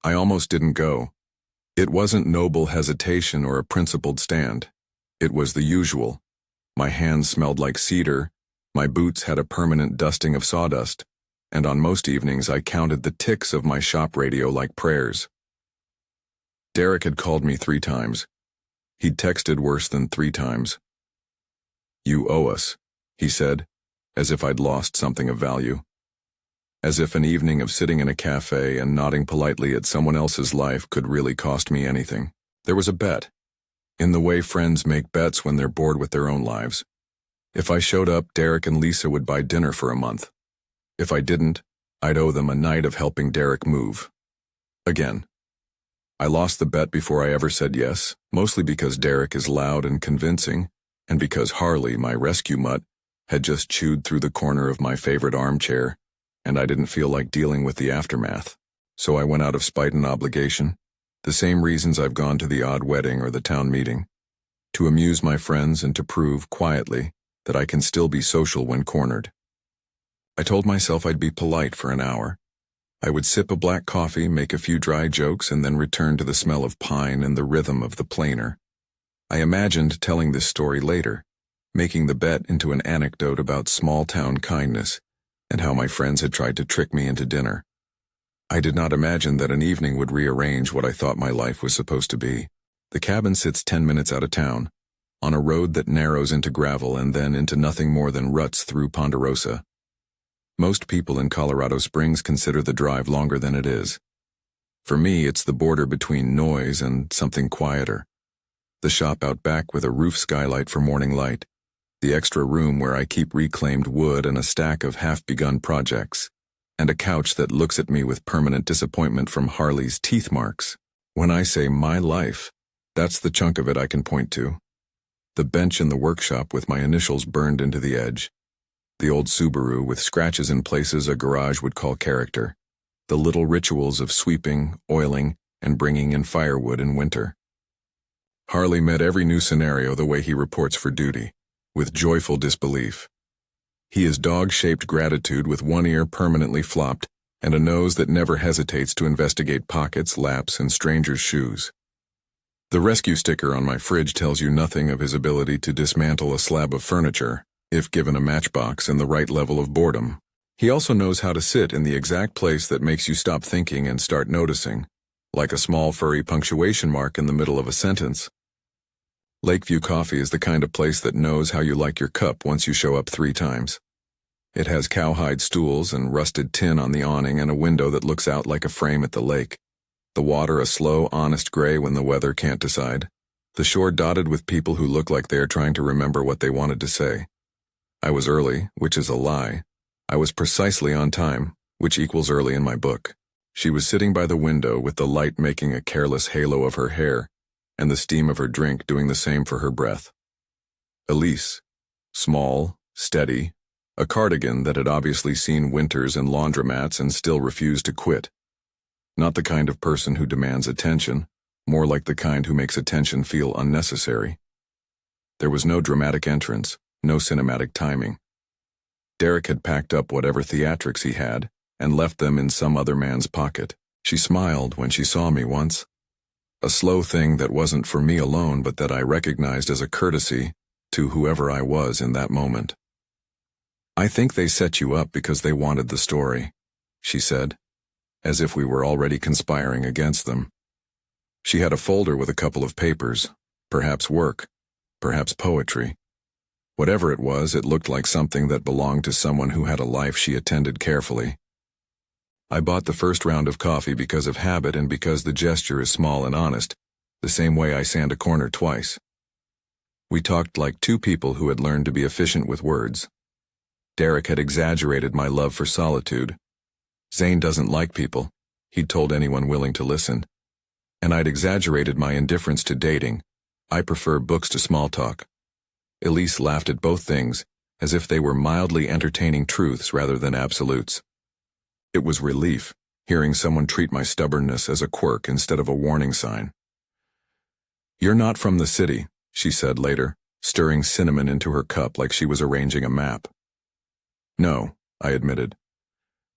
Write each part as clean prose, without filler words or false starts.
I almost didn't go. It wasn't noble hesitation or a principled stand. It was the usual. My hands smelled like cedar, my boots had a permanent dusting of sawdust, and on most evenings I counted the ticks of my shop radio like prayers. Derek had called me 3 times. He'd texted worse than 3 times. "You owe us," he said, as if I'd lost something of value. As if an evening of sitting in a cafe and nodding politely at someone else's life could really cost me anything. There was a bet. In the way friends make bets when they're bored with their own lives. If I showed up, Derek and Lisa would buy dinner for a month. If I didn't, I'd owe them a night of helping Derek move. Again. I lost the bet before I ever said yes, mostly because Derek is loud and convincing, and because Harley, my rescue mutt, had just chewed through the corner of my favorite armchair, and I didn't feel like dealing with the aftermath. So I went out of spite and obligation, the same reasons I've gone to the odd wedding or the town meeting, to amuse my friends and to prove, quietly, that I can still be social when cornered. I told myself I'd be polite for an hour. I would sip a black coffee, make a few dry jokes, and then return to the smell of pine and the rhythm of the planer. I imagined telling this story later, making the bet into an anecdote about small-town kindness, and how my friends had tried to trick me into dinner. I did not imagine that an evening would rearrange what I thought my life was supposed to be. The cabin sits 10 minutes out of town, on a road that narrows into gravel and then into nothing more than ruts through Ponderosa. Most people in Colorado Springs consider the drive longer than it is. For me, it's the border between noise and something quieter. The shop out back with a roof skylight for morning light, the extra room where I keep reclaimed wood and a stack of half-begun projects, and a couch that looks at me with permanent disappointment from Harley's teeth marks. When I say my life, that's the chunk of it I can point to. The bench in the workshop with my initials burned into the edge. The old Subaru with scratches in places a garage would call character. The little rituals of sweeping, oiling, and bringing in firewood in winter. Harley met every new scenario the way he reports for duty, with joyful disbelief. He is dog-shaped gratitude with one ear permanently flopped and a nose that never hesitates to investigate pockets, laps, and strangers' shoes. The rescue sticker on my fridge tells you nothing of his ability to dismantle a slab of furniture, if given a matchbox and the right level of boredom. He also knows how to sit in the exact place that makes you stop thinking and start noticing, like a small furry punctuation mark in the middle of a sentence. Lakeview Coffee is the kind of place that knows how you like your cup once you show up 3 times. It has cowhide stools and rusted tin on the awning and a window that looks out like a frame at the lake. The water a slow, honest gray when the weather can't decide. The shore dotted with people who look like they are trying to remember what they wanted to say. I was early, which is a lie. I was precisely on time, which equals early in my book. She was sitting by the window with the light making a careless halo of her hair, and the steam of her drink doing the same for her breath. Elise. Small, steady, a cardigan that had obviously seen winters and laundromats and still refused to quit. Not the kind of person who demands attention, more like the kind who makes attention feel unnecessary. There was no dramatic entrance, no cinematic timing. Derek had packed up whatever theatrics he had and left them in some other man's pocket. She smiled when she saw me once. A slow thing that wasn't for me alone but that I recognized as a courtesy to whoever I was in that moment. "I think they set you up because they wanted the story," she said, as if we were already conspiring against them. She had a folder with a couple of papers, perhaps work, perhaps poetry. Whatever it was, it looked like something that belonged to someone who had a life she attended carefully. I bought the first round of coffee because of habit and because the gesture is small and honest, the same way I sand a corner twice. We talked like 2 people who had learned to be efficient with words. Derek had exaggerated my love for solitude. Zane doesn't like people, he'd told anyone willing to listen. And I'd exaggerated my indifference to dating. I prefer books to small talk. Elise laughed at both things, as if they were mildly entertaining truths rather than absolutes. It was relief, hearing someone treat my stubbornness as a quirk instead of a warning sign. "You're not from the city," she said later, stirring cinnamon into her cup like she was arranging a map. "No," I admitted.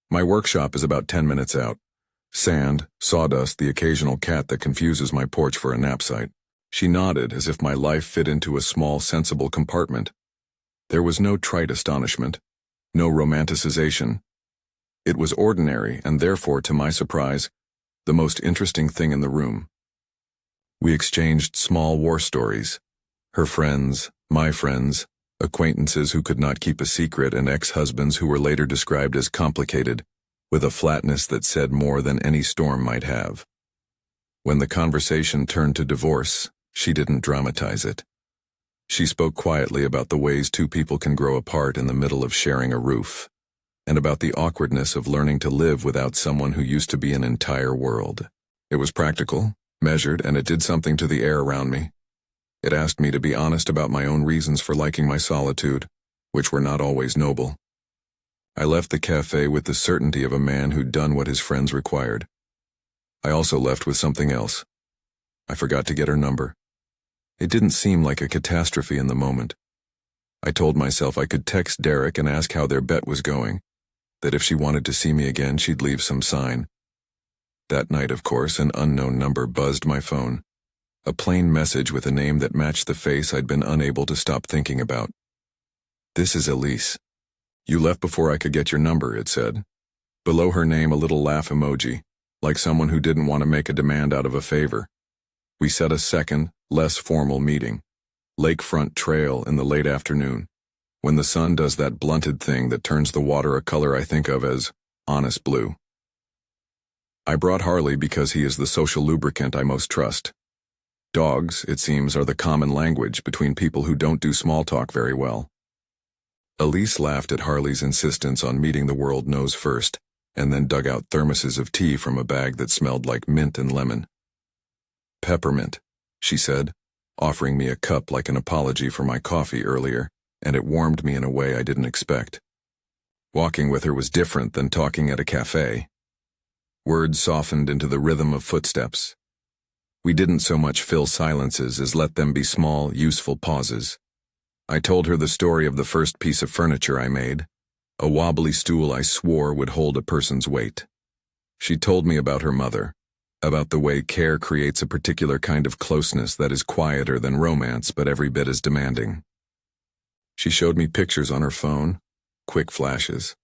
"My workshop is about 10 minutes out, Sand, sawdust, the occasional cat that confuses my porch for a nap site. She nodded as if my life fit into a small, sensible compartment. There was no trite astonishment, no romanticization. It was ordinary and therefore, to my surprise, the most interesting thing in the room. We exchanged small war stories. Her friends, my friends, acquaintances who could not keep a secret, and ex-husbands who were later described as complicated, with a flatness that said more than any storm might have. When the conversation turned to divorce, she didn't dramatize it. She spoke quietly about the ways two people can grow apart in the middle of sharing a roof, and about the awkwardness of learning to live without someone who used to be an entire world. It was practical, measured, and it did something to the air around me. It asked me to be honest about my own reasons for liking my solitude, which were not always noble. I left the cafe with the certainty of a man who'd done what his friends required. I also left with something else. I forgot to get her number. It didn't seem like a catastrophe in the moment. I told myself I could text Derek and ask how their bet was going, that if she wanted to see me again, she'd leave some sign. That night, of course, an unknown number buzzed my phone. A plain message with a name that matched the face I'd been unable to stop thinking about. "This is Elise. You left before I could get your number," it said. Below her name, a little laugh emoji, like someone who didn't want to make a demand out of a favor. We set a second, less formal meeting. Lakefront trail in the late afternoon, when the sun does that blunted thing that turns the water a color I think of as honest blue. I brought Harley because he is the social lubricant I most trust. Dogs, it seems, are the common language between people who don't do small talk very well. Elise laughed at Harley's insistence on meeting the world nose first, and then dug out thermoses of tea from a bag that smelled like mint and lemon. "Peppermint," she said, offering me a cup like an apology for my coffee earlier, and it warmed me in a way I didn't expect. Walking with her was different than talking at a café. Words softened into the rhythm of footsteps. We didn't so much fill silences as let them be small, useful pauses. I told her the story of the first piece of furniture I made, a wobbly stool I swore would hold a person's weight. She told me about her mother, about the way care creates a particular kind of closeness that is quieter than romance but every bit as demanding. She showed me pictures on her phone, quick flashes.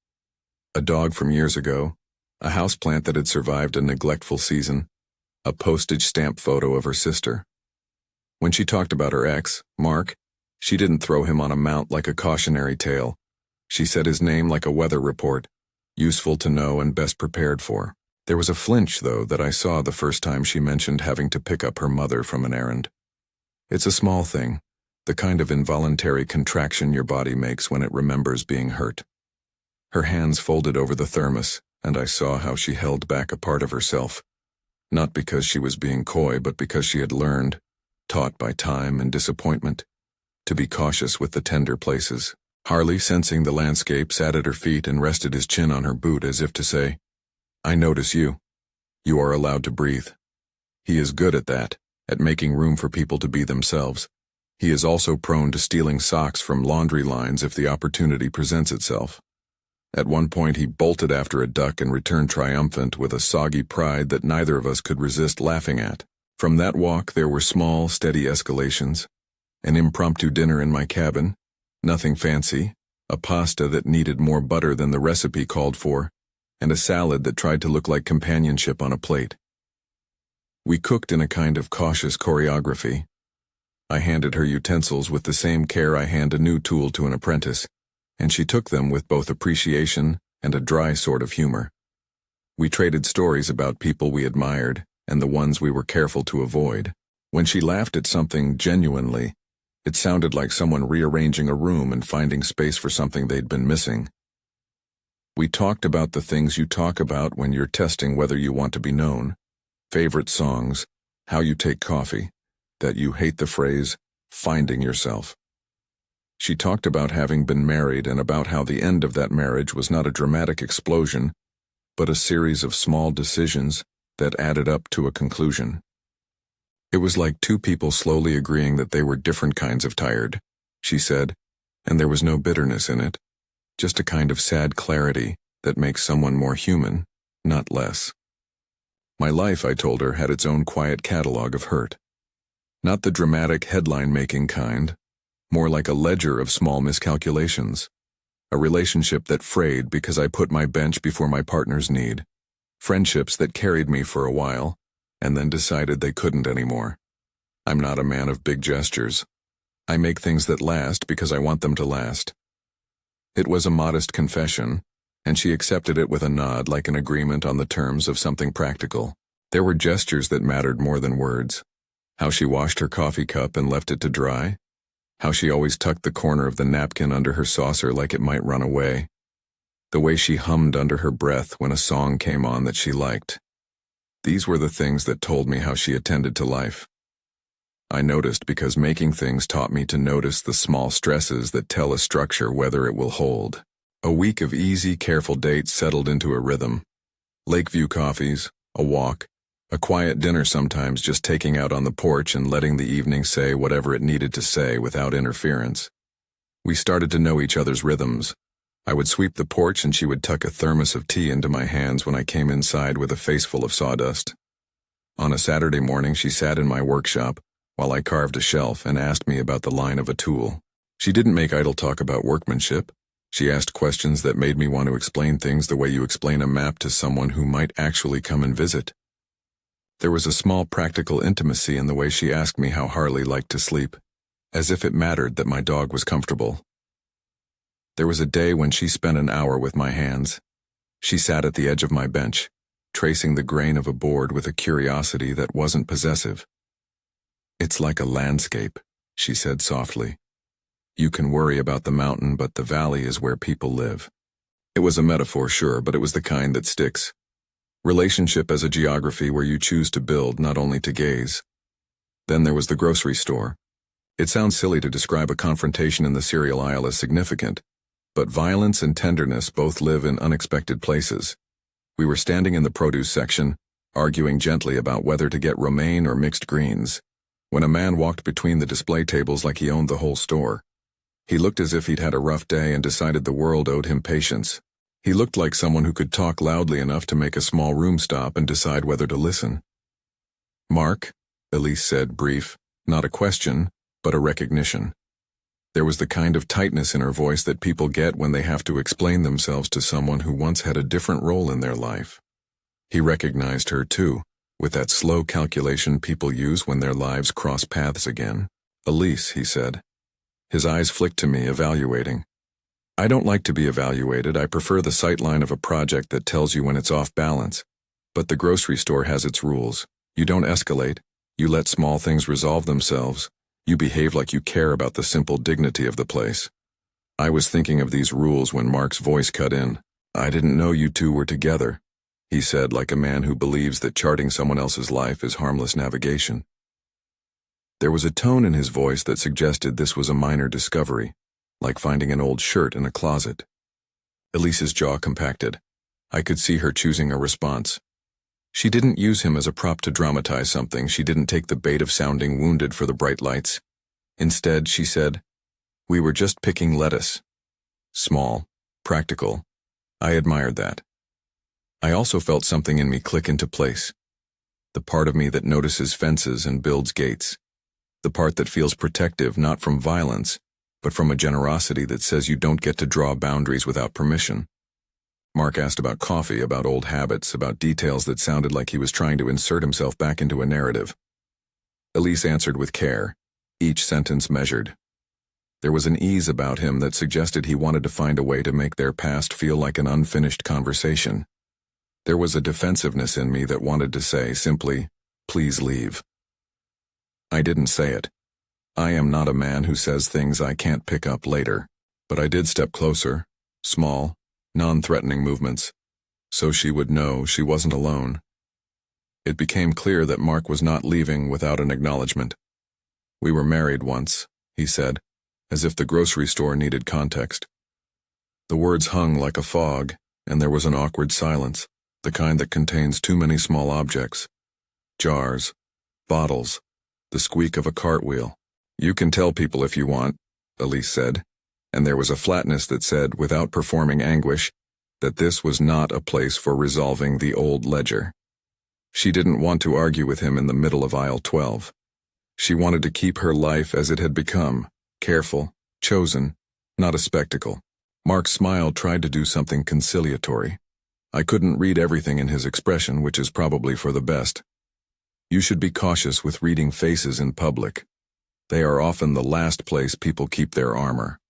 A dog from years ago, a houseplant that had survived a neglectful season, a postage stamp photo of her sister. When she talked about her ex, Mark, she didn't throw him on a mount like a cautionary tale. She said his name like a weather report, useful to know and best prepared for. There was a flinch, though, that I saw the first time she mentioned having to pick up her mother from an errand. It's a small thing, the kind of involuntary contraction your body makes when it remembers being hurt. Her hands folded over the thermos, and I saw how she held back a part of herself, not because she was being coy, but because she had learned, taught by time and disappointment, to be cautious with the tender places. Harley, sensing the landscape, sat at her feet and rested his chin on her boot as if to say, "I notice you. You are allowed to breathe." He is good at that, at making room for people to be themselves. He is also prone to stealing socks from laundry lines if the opportunity presents itself. At one point he bolted after a duck and returned triumphant with a soggy pride that neither of us could resist laughing at. From that walk there were small, steady escalations. An impromptu dinner in my cabin, nothing fancy, a pasta that needed more butter than the recipe called for, and a salad that tried to look like companionship on a plate. We cooked in a kind of cautious choreography. I handed her utensils with the same care I hand a new tool to an apprentice, and she took them with both appreciation and a dry sort of humor. We traded stories about people we admired and the ones we were careful to avoid. When she laughed at something genuinely, it sounded like someone rearranging a room and finding space for something they'd been missing. We talked about the things you talk about when you're testing whether you want to be known, favorite songs, how you take coffee, that you hate the phrase, finding yourself. She talked about having been married and about how the end of that marriage was not a dramatic explosion, but a series of small decisions that added up to a conclusion. It was like two people slowly agreeing that they were different kinds of tired, she said, and there was no bitterness in it, just a kind of sad clarity that makes someone more human, not less. My life, I told her, had its own quiet catalog of hurt. Not the dramatic headline-making kind, more like a ledger of small miscalculations. A relationship that frayed because I put my bench before my partner's need. Friendships that carried me for a while, and then decided they couldn't anymore. I'm not a man of big gestures. I make things that last because I want them to last. It was a modest confession, and she accepted it with a nod like an agreement on the terms of something practical. There were gestures that mattered more than words. How she washed her coffee cup and left it to dry. How she always tucked the corner of the napkin under her saucer like it might run away. The way she hummed under her breath when a song came on that she liked. These were the things that told me how she attended to life. I noticed because making things taught me to notice the small stresses that tell a structure whether it will hold. A week of easy, careful dates settled into a rhythm. Lakeview coffees, a walk, a quiet dinner sometimes just taking out on the porch and letting the evening say whatever it needed to say without interference. We started to know each other's rhythms. I would sweep the porch and she would tuck a thermos of tea into my hands when I came inside with a face full of sawdust. On a Saturday morning she sat in my workshop while I carved a shelf and asked me about the line of a tool. She didn't make idle talk about workmanship. She asked questions that made me want to explain things the way you explain a map to someone who might actually come and visit. There was a small practical intimacy in the way she asked me how Harley liked to sleep, as if it mattered that my dog was comfortable. There was a day when she spent an hour with my hands. She sat at the edge of my bench, tracing the grain of a board with a curiosity that wasn't possessive. "It's like a landscape," she said softly. "You can worry about the mountain, but the valley is where people live." It was a metaphor, sure, but it was the kind that sticks. Relationship as a geography where you choose to build, not only to gaze. Then there was the grocery store. It sounds silly to describe a confrontation in the cereal aisle as significant, but violence and tenderness both live in unexpected places. We were standing in the produce section, arguing gently about whether to get romaine or mixed greens, when a man walked between the display tables like he owned the whole store. He looked as if he'd had a rough day and decided the world owed him patience. He looked like someone who could talk loudly enough to make a small room stop and decide whether to listen. "Mark," Elise said, brief, not a question, but a recognition. There was the kind of tightness in her voice that people get when they have to explain themselves to someone who once had a different role in their life. He recognized her, too, with that slow calculation people use when their lives cross paths again. "Elise," he said. His eyes flicked to me, evaluating. "I don't like to be evaluated. I prefer the sightline of a project that tells you when it's off balance. But the grocery store has its rules. You don't escalate. You let small things resolve themselves. You behave like you care about the simple dignity of the place." I was thinking of these rules when Mark's voice cut in. "I didn't know you two were together," he said, like a man who believes that charting someone else's life is harmless navigation. There was a tone in his voice that suggested this was a minor discovery, like finding an old shirt in a closet. Elise's jaw compacted. I could see her choosing a response. She didn't use him as a prop to dramatize something. She didn't take the bait of sounding wounded for the bright lights. Instead, she said, "We were just picking lettuce." Small, practical. I admired that. I also felt something in me click into place. The part of me that notices fences and builds gates. The part that feels protective not from violence, but from a generosity that says you don't get to draw boundaries without permission. Mark asked about coffee, about old habits, about details that sounded like he was trying to insert himself back into a narrative. Elise answered with care, each sentence measured. There was an ease about him that suggested he wanted to find a way to make their past feel like an unfinished conversation. There was a defensiveness in me that wanted to say simply, "Please leave." I didn't say it. I am not a man who says things I can't pick up later. But I did step closer, small, non-threatening movements, so she would know she wasn't alone. It became clear that Mark was not leaving without an acknowledgement. "We were married once," he said, as if the grocery store needed context. The words hung like a fog, and there was an awkward silence, the kind that contains too many small objects. Jars, bottles, the squeak of a cartwheel. "You can tell people if you want," Elise said, and there was a flatness that said, without performing anguish, that this was not a place for resolving the old ledger. She didn't want to argue with him in the middle of aisle 12. She wanted to keep her life as it had become, careful, chosen, not a spectacle. Mark's smile tried to do something conciliatory. I couldn't read everything in his expression, which is probably for the best. You should be cautious with reading faces in public. They are often the last place people keep their armor.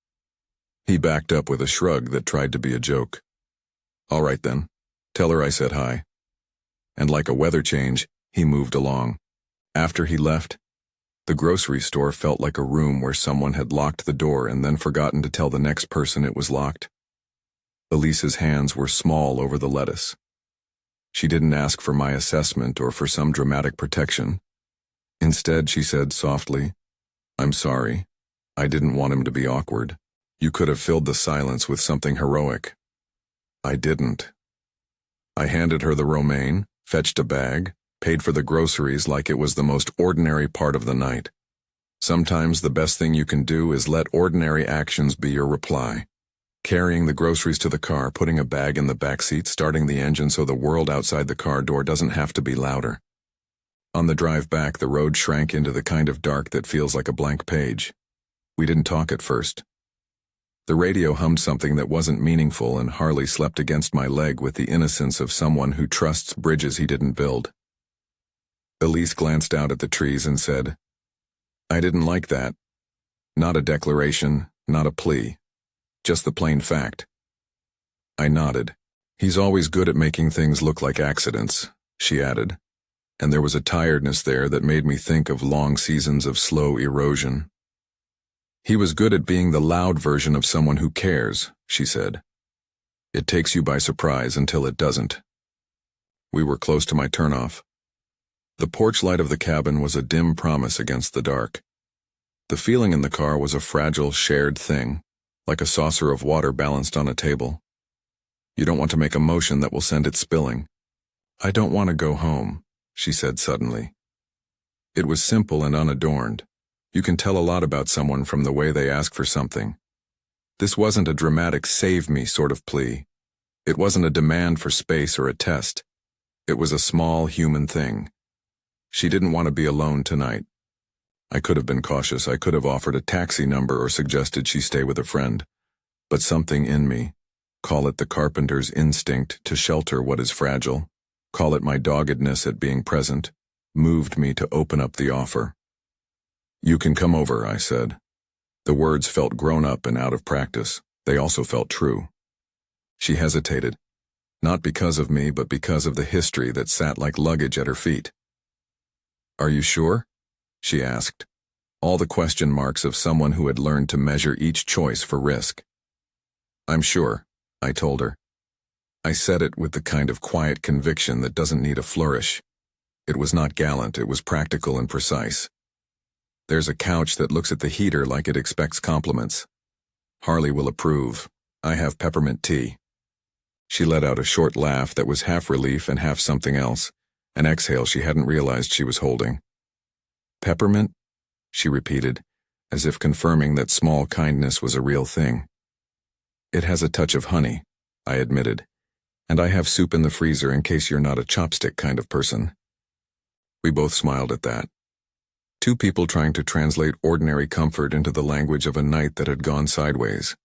He backed up with a shrug that tried to be a joke. All right then, tell her I said hi. And like a weather change, he moved along. After he left, the grocery store felt like a room where someone had locked the door and then forgotten to tell the next person it was locked. Elise's hands were small over the lettuce. She didn't ask for my assessment or for some dramatic protection. Instead, she said softly, "I'm sorry. I didn't want him to be awkward. You could have filled the silence with something heroic." I didn't. I handed her the romaine, fetched a bag, paid for the groceries like it was the most ordinary part of the night. Sometimes the best thing you can do is let ordinary actions be your reply. Carrying the groceries to the car, putting a bag in the back seat, starting the engine so the world outside the car door doesn't have to be louder. On the drive back, the road shrank into the kind of dark that feels like a blank page. We didn't talk at first. The radio hummed something that wasn't meaningful, and Harley slept against my leg with the innocence of someone who trusts bridges he didn't build. Elise glanced out at the trees and said, "I didn't like that. Not a declaration, not a plea. Just the plain fact." I nodded. "He's always good at making things look like accidents," she added, and there was a tiredness there that made me think of long seasons of slow erosion. "He was good at being the loud version of someone who cares," she said. "It takes you by surprise until it doesn't." We were close to my turnoff. The porch light of the cabin was a dim promise against the dark. The feeling in the car was a fragile, shared thing, like a saucer of water balanced on a table. You don't want to make a motion that will send it spilling. "I don't want to go home," she said suddenly. It was simple and unadorned. You can tell a lot about someone from the way they ask for something. This wasn't a dramatic save me sort of plea. It wasn't a demand for space or a test. It was a small human thing. She didn't want to be alone tonight. I could have been cautious. I could have offered a taxi number or suggested she stay with a friend. But something in me, call it the carpenter's instinct to shelter what is fragile, call it my doggedness at being present, moved me to open up the offer. "You can come over," I said. The words felt grown up and out of practice. They also felt true. She hesitated, not because of me, but because of the history that sat like luggage at her feet. "Are you sure?" she asked, all the question marks of someone who had learned to measure each choice for risk. "I'm sure," I told her. I said it with the kind of quiet conviction that doesn't need a flourish. It was not gallant, it was practical and precise. "There's a couch that looks at the heater like it expects compliments. Harley will approve. I have peppermint tea." She let out a short laugh that was half relief and half something else, an exhale she hadn't realized she was holding. "Peppermint?" she repeated, as if confirming that small kindness was a real thing. "It has a touch of honey," I admitted, "and I have soup in the freezer in case you're not a chopstick kind of person." We both smiled at that. Two people trying to translate ordinary comfort into the language of a night that had gone sideways.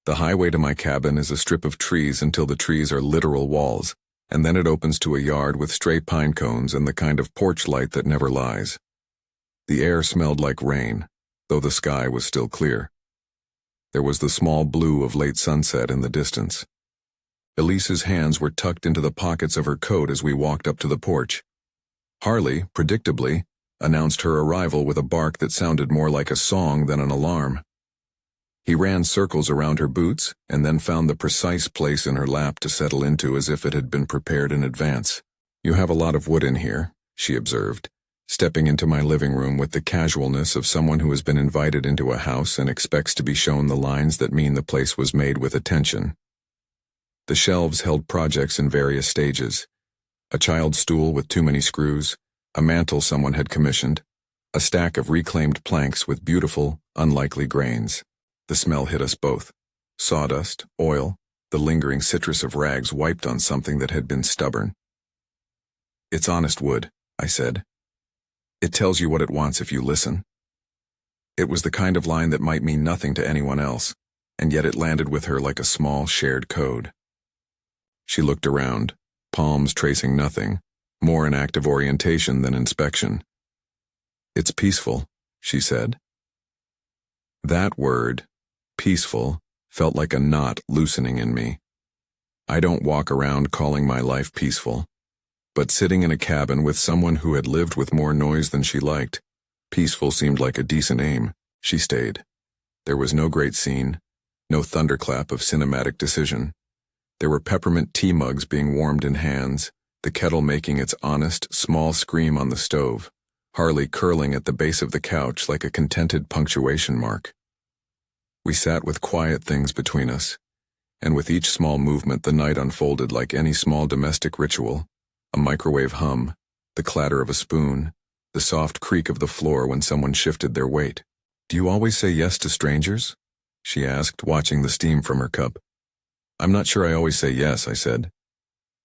The highway to my cabin is a strip of trees until the trees are literal walls, and then it opens to a yard with stray pine cones and the kind of porch light that never lies. The air smelled like rain, though the sky was still clear. There was the small blue of late sunset in the distance. Elise's hands were tucked into the pockets of her coat as we walked up to the porch. Harley, predictably, announced her arrival with a bark that sounded more like a song than an alarm. He ran circles around her boots and then found the precise place in her lap to settle into as if it had been prepared in advance. "You have a lot of wood in here," she observed, stepping into my living room with the casualness of someone who has been invited into a house and expects to be shown the lines that mean the place was made with attention. The shelves held projects in various stages: a child's stool with too many screws, a mantel someone had commissioned, a stack of reclaimed planks with beautiful, unlikely grains. The smell hit us both. Sawdust, oil, the lingering citrus of rags wiped on something that had been stubborn. It's honest wood, I said. It tells you what it wants if you listen. It was the kind of line that might mean nothing to anyone else, and yet it landed with her like a small shared code. She looked around, palms tracing nothing, more an act of orientation than inspection. It's peaceful, she said. That word, peaceful, felt like a knot loosening in me. I don't walk around calling my life peaceful. But sitting in a cabin with someone who had lived with more noise than she liked, peaceful seemed like a decent aim. She stayed. There was no great scene, no thunderclap of cinematic decision. There were peppermint tea mugs being warmed in hands, the kettle making its honest, small scream on the stove, Harley curling at the base of the couch like a contented punctuation mark. We sat with quiet things between us, and with each small movement the night unfolded like any small domestic ritual. A microwave hum, the clatter of a spoon, the soft creak of the floor when someone shifted their weight. Do you always say yes to strangers? She asked, watching the steam from her cup. I'm not sure I always say yes, I said.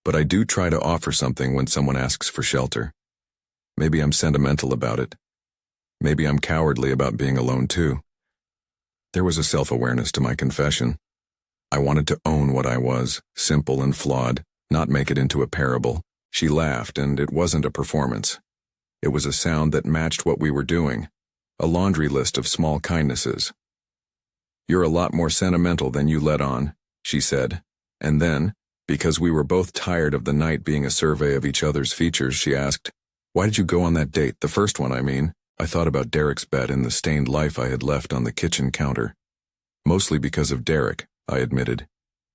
But I do try to offer something when someone asks for shelter. Maybe I'm sentimental about it. Maybe I'm cowardly about being alone too. There was a self-awareness to my confession. I wanted to own what I was, simple and flawed, not make it into a parable. She laughed, and it wasn't a performance. It was a sound that matched what we were doing, a laundry list of small kindnesses. You're a lot more sentimental than you let on, she said, and then, because we were both tired of the night being a survey of each other's features, she asked, why did you go on that date, the first one, I mean? I thought about Derek's bed and the stained life I had left on the kitchen counter. Mostly because of Derek, I admitted,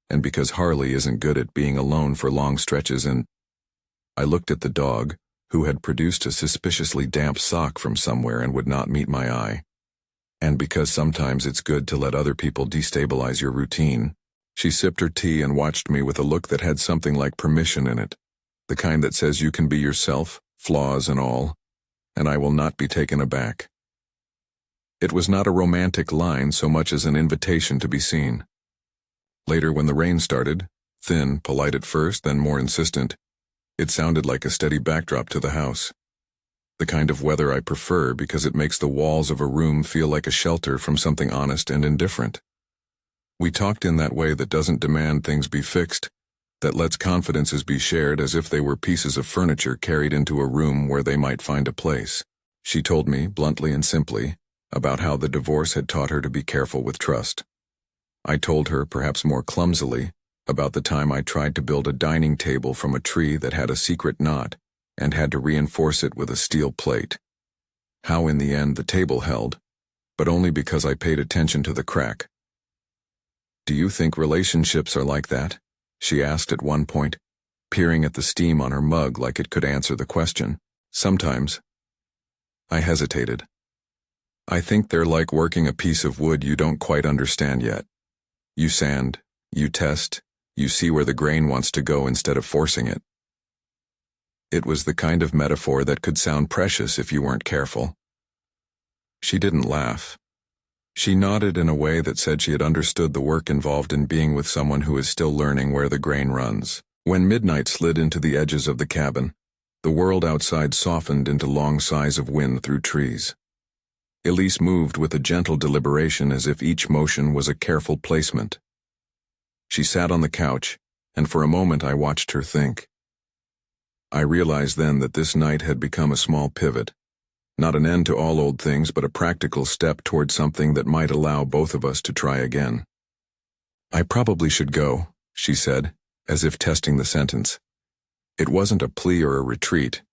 and because Harley isn't good at being alone for long stretches and I looked at the dog, who had produced a suspiciously damp sock from somewhere and would not meet my eye. And because sometimes it's good to let other people destabilize your routine, she sipped her tea and watched me with a look that had something like permission in it, the kind that says you can be yourself, flaws and all, and I will not be taken aback. It was not a romantic line so much as an invitation to be seen. Later, when the rain started, thin, polite at first, then more insistent, it sounded like a steady backdrop to the house. The kind of weather I prefer because it makes the walls of a room feel like a shelter from something honest and indifferent. We talked in that way that doesn't demand things be fixed, that lets confidences be shared as if they were pieces of furniture carried into a room where they might find a place. She told me, bluntly and simply, about how the divorce had taught her to be careful with trust. I told her, perhaps more clumsily, about the time I tried to build a dining table from a tree that had a secret knot and had to reinforce it with a steel plate. How in the end the table held, but only because I paid attention to the crack. Do you think relationships are like that? She asked at one point, peering at the steam on her mug like it could answer the question. Sometimes. I hesitated. I think they're like working a piece of wood you don't quite understand yet. You sand, you test, you see where the grain wants to go instead of forcing it. It was the kind of metaphor that could sound precious if you weren't careful. She didn't laugh. She nodded in a way that said she had understood the work involved in being with someone who is still learning where the grain runs. When midnight slid into the edges of the cabin, the world outside softened into long sighs of wind through trees. Elise moved with a gentle deliberation as if each motion was a careful placement. She sat on the couch, and for a moment I watched her think. I realized then that this night had become a small pivot, not an end to all old things but a practical step toward something that might allow both of us to try again. I probably should go, she said, as if testing the sentence. It wasn't a plea or a retreat.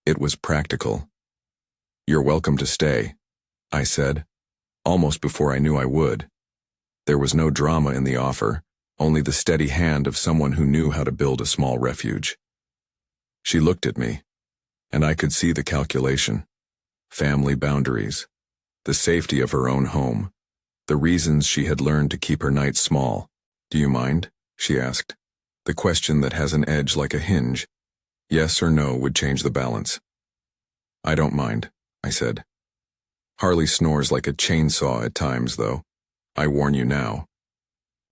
It was practical. You're welcome to stay, I said, almost before I knew I would. There was no drama in the offer, only the steady hand of someone who knew how to build a small refuge. She looked at me, and I could see the calculation. Family boundaries, the safety of her own home, the reasons she had learned to keep her nights small. Do you mind? She asked. The question that has an edge like a hinge. Yes or no would change the balance. I don't mind, I said. Harley snores like a chainsaw at times, though. I warn you now.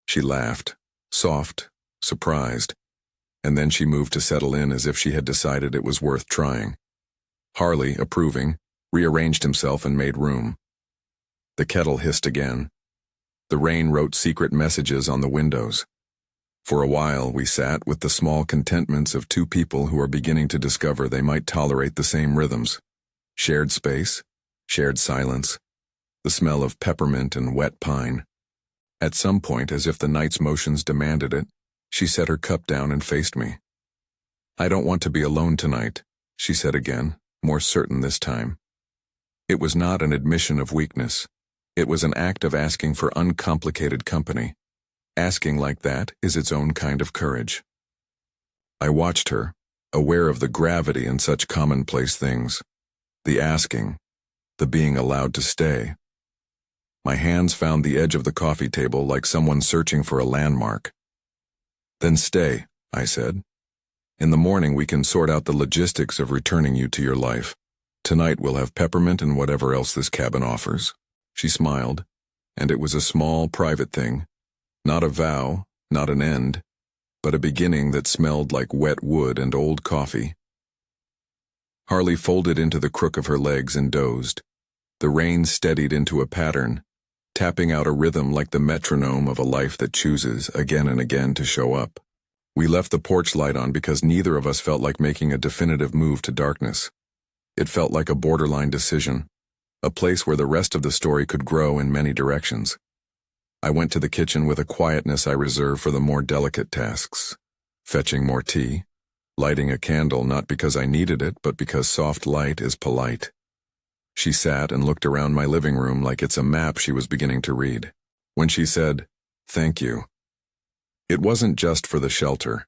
She laughed, soft, surprised. and then she moved to settle in as if she had decided it was worth trying. Harley, approving, rearranged himself and made room. The kettle hissed again. The rain wrote secret messages on the windows. For a while, we sat with the small contentments of two people who are beginning to discover they might tolerate the same rhythms. Shared space, shared silence, the smell of peppermint and wet pine. At some point, as if the night's motions demanded it, she set her cup down and faced me. "I don't want to be alone tonight," she said again, more certain this time. It was not an admission of weakness. It was an act of asking for uncomplicated company. Asking like that is its own kind of courage. I watched her, aware of the gravity in such commonplace things. The asking, the being allowed to stay. My hands found the edge of the coffee table like someone searching for a landmark. "Then stay," I said. "In the morning we can sort out the logistics of returning you to your life. Tonight we'll have peppermint and whatever else this cabin offers." She smiled, and it was a small, private thing. Not a vow, not an end, but a beginning that smelled like wet wood and old coffee. Harley folded into the crook of her legs and dozed. The rain steadied into a pattern, tapping out a rhythm like the metronome of a life that chooses again and again to show up. We left the porch light on because neither of us felt like making a definitive move to darkness. It felt like a borderline decision, a place where the rest of the story could grow in many directions. I went to the kitchen with a quietness I reserve for the more delicate tasks, fetching more tea, lighting a candle not because I needed it, but because soft light is polite. She sat and looked around my living room like it's a map she was beginning to read. When she said, "Thank you," it wasn't just for the shelter.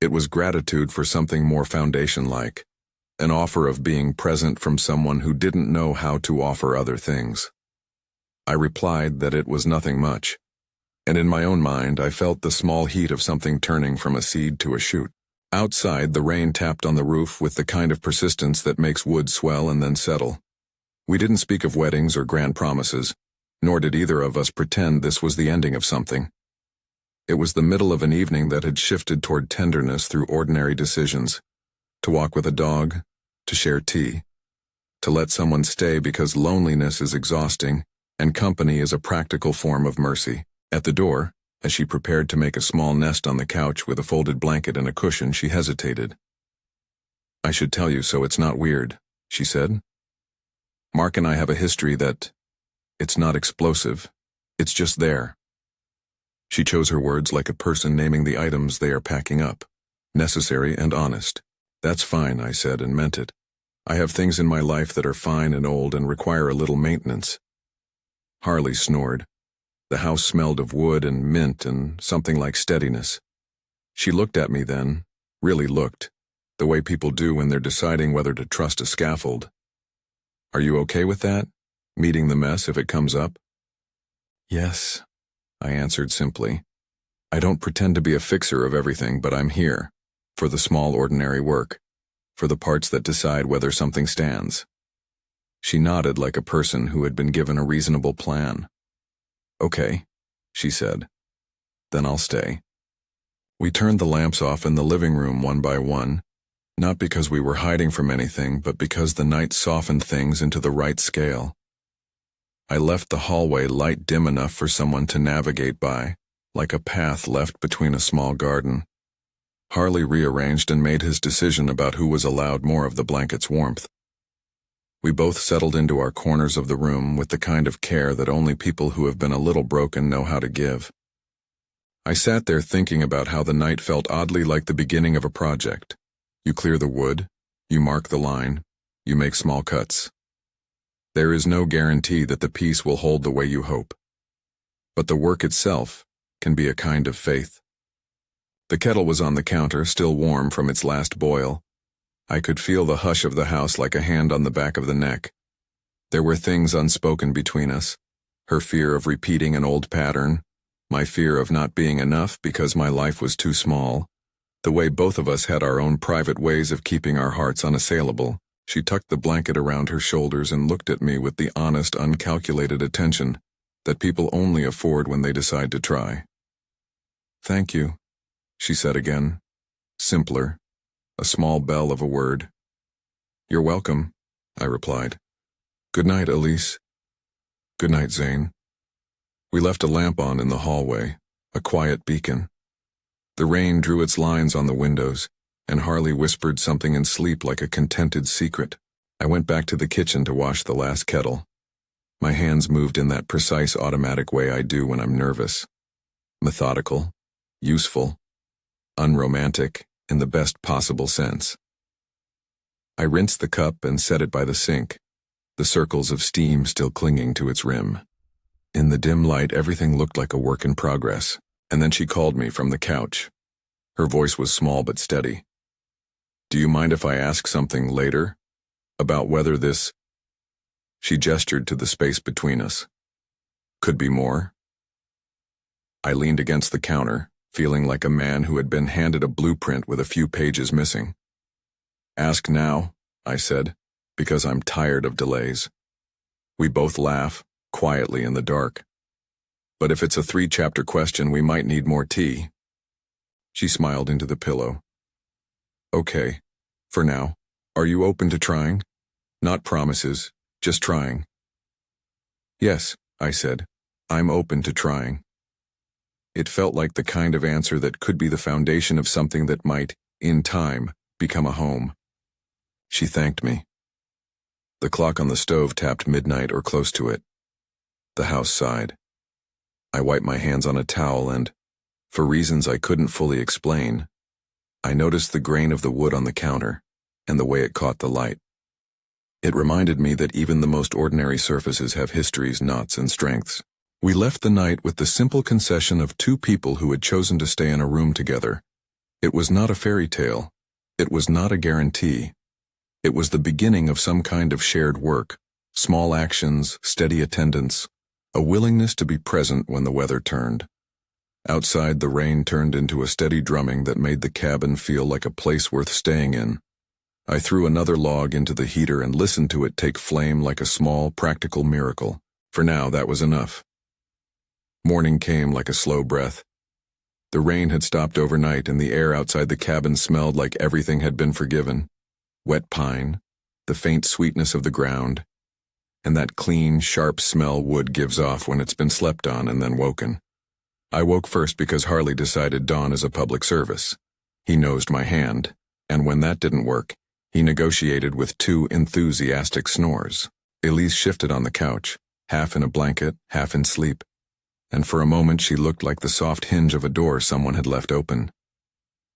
It was gratitude for something more foundation-like, an offer of being present from someone who didn't know how to offer other things. I replied that it was nothing much, and in my own mind I felt the small heat of something turning from a seed to a shoot. Outside, the rain tapped on the roof with the kind of persistence that makes wood swell and then settle. We didn't speak of weddings or grand promises, nor did either of us pretend this was the ending of something. It was the middle of an evening that had shifted toward tenderness through ordinary decisions. To walk with a dog, to share tea, to let someone stay because loneliness is exhausting and company is a practical form of mercy. At the door, as she prepared to make a small nest on the couch with a folded blanket and a cushion, she hesitated. "I should tell you so it's not weird," she said. "Mark and I have a history that, it's not explosive, it's just there." She chose her words like a person naming the items they are packing up. Necessary and honest. "That's fine," I said, and meant it. "I have things in my life that are fine and old and require a little maintenance." Harley snored. The house smelled of wood and mint and something like steadiness. She looked at me then, really looked, the way people do when they're deciding whether to trust a scaffold. "Are you okay with that? Meeting the mess if it comes up?" "Yes," I answered simply. "I don't pretend to be a fixer of everything, but I'm here, for the small ordinary work, for the parts that decide whether something stands." She nodded like a person who had been given a reasonable plan. "Okay," she said. "Then I'll stay." We turned the lamps off in the living room one by one, not because we were hiding from anything, but because the night softened things into the right scale. I left the hallway light dim enough for someone to navigate by, like a path left between a small garden. Harley rearranged and made his decision about who was allowed more of the blanket's warmth. We both settled into our corners of the room with the kind of care that only people who have been a little broken know how to give. I sat there thinking about how the night felt oddly like the beginning of a project. You clear the wood, you mark the line, you make small cuts. There is no guarantee that the piece will hold the way you hope. But the work itself can be a kind of faith. The kettle was on the counter, still warm from its last boil. I could feel the hush of the house like a hand on the back of the neck. There were things unspoken between us, her fear of repeating an old pattern, my fear of not being enough because my life was too small, the way both of us had our own private ways of keeping our hearts unassailable. She tucked the blanket around her shoulders and looked at me with the honest, uncalculated attention that people only afford when they decide to try. "Thank you," she said again, Simpler. A small bell of a word. "You're welcome," I replied. "Good night, Elise." "Good night, Zane." We left a lamp on in the hallway, a quiet beacon. The rain drew its lines on the windows, and Harley whispered something in sleep like a contented secret. I went back to the kitchen to wash the last kettle. My hands moved in that precise automatic way I do when I'm nervous. Methodical, useful, unromantic, in the best possible sense. I rinsed the cup and set it by the sink, the circles of steam still clinging to its rim. In the dim light, everything looked like a work in progress, and then she called me from the couch. Her voice was small but steady. "Do you mind if I ask something later? About whether this—" She gestured to the space between us. "Could be more?" I leaned against the counter, feeling like a man who had been handed a blueprint with a few pages missing. "Ask now," I said, "because I'm tired of delays." We both laugh, quietly in the dark. "But if it's a 3-chapter question, we might need more tea." She smiled into the pillow. "Okay, for now. Are you open to trying? Not promises, just trying." "Yes," I said, "I'm open to trying." It felt like the kind of answer that could be the foundation of something that might, in time, become a home. She thanked me. The clock on the stove tapped midnight or close to it. The house sighed. I wiped my hands on a towel and, for reasons I couldn't fully explain, I noticed the grain of the wood on the counter and the way it caught the light. It reminded me that even the most ordinary surfaces have histories, knots, and strengths. We left the night with the simple concession of 2 people who had chosen to stay in a room together. It was not a fairy tale. It was not a guarantee. It was the beginning of some kind of shared work, small actions, steady attendance, a willingness to be present when the weather turned. Outside, the rain turned into a steady drumming that made the cabin feel like a place worth staying in. I threw another log into the heater and listened to it take flame like a small, practical miracle. For now, that was enough. Morning came like a slow breath. The rain had stopped overnight and the air outside the cabin smelled like everything had been forgiven. Wet pine, the faint sweetness of the ground, and that clean, sharp smell wood gives off when it's been slept on and then woken. I woke first because Harley decided dawn is a public service. He nosed my hand, and when that didn't work, he negotiated with 2 enthusiastic snores. Elise shifted on the couch, half in a blanket, half in sleep, and for a moment she looked like the soft hinge of a door someone had left open.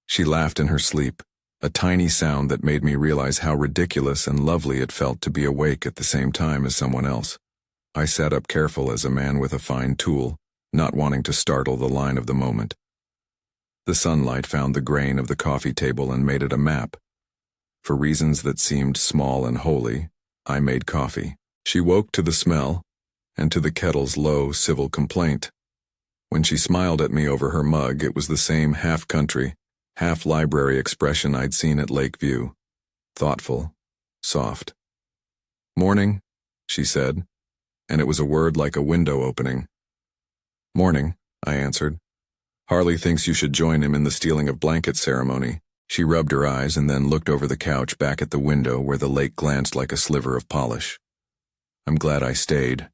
She laughed in her sleep, a tiny sound that made me realize how ridiculous and lovely it felt to be awake at the same time as someone else. I sat up careful as a man with a fine tool, not wanting to startle the line of the moment. The sunlight found the grain of the coffee table and made it a map. For reasons that seemed small and holy, I made coffee. She woke to the smell, and to the kettle's low, civil complaint. When she smiled at me over her mug, it was the same half-country, half-library expression I'd seen at Lakeview. Thoughtful, soft. "Morning," she said, and it was a word like a window opening. "Morning," I answered. "Harley thinks you should join him in the stealing of blankets ceremony." She rubbed her eyes and then looked over the couch back at the window where the lake glanced like a sliver of polish. "I'm glad I stayed,"